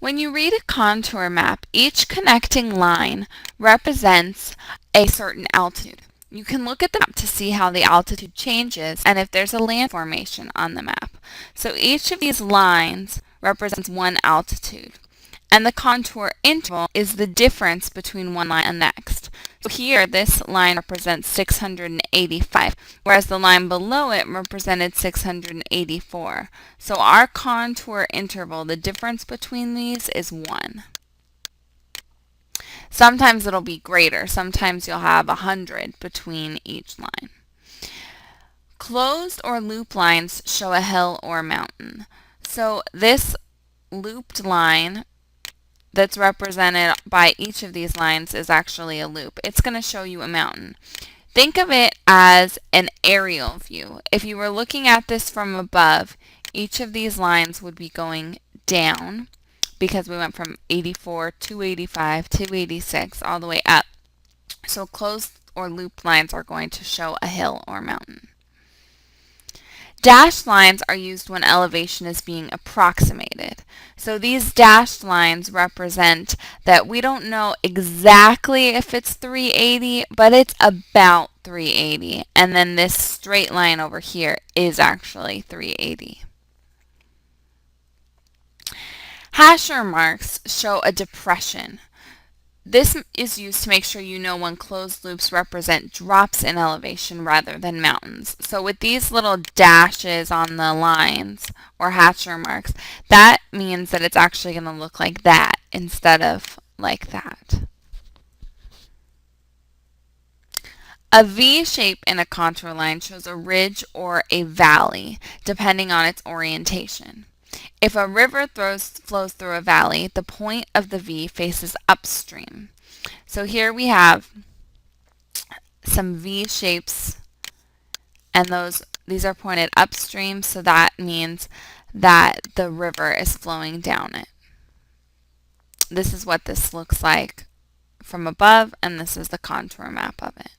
When you read a contour map, each connecting line represents a certain altitude. You can look at the map to see how the altitude changes and if there's a land formation on the map. So each of these lines represents one altitude. And the contour interval is the difference between one line and the next. So here, this line represents 685, whereas the line below it represented 684. So our contour interval, the difference between these is 1. Sometimes it'll be greater. Sometimes you'll have 100 between each line. Closed or loop lines show a hill or mountain. So this looped line that's represented by each of these lines is actually a loop. It's going to show you a mountain. Think of it as an aerial view. If you were looking at this from above, each of these lines would be going down because we went from 84, 285, 286, all the way up. So closed or looped lines are going to show a hill or mountain. Dashed lines are used when elevation is being approximated. So these dashed lines represent that we don't know exactly if it's 380, but it's about 380. And then this straight line over here is actually 380. Hachure marks show a depression. This is used to make sure you know when closed loops represent drops in elevation rather than mountains. So with these little dashes on the lines, or Hachure marks, that means that it's actually going to look like that instead of like that. A V shape in a contour line shows a ridge or a valley, depending on its orientation. If a river flows through a valley, the point of the V faces upstream. So here we have some V shapes, and these are pointed upstream, so that means that the river is flowing down it. This is what this looks like from above, and this is the contour map of it.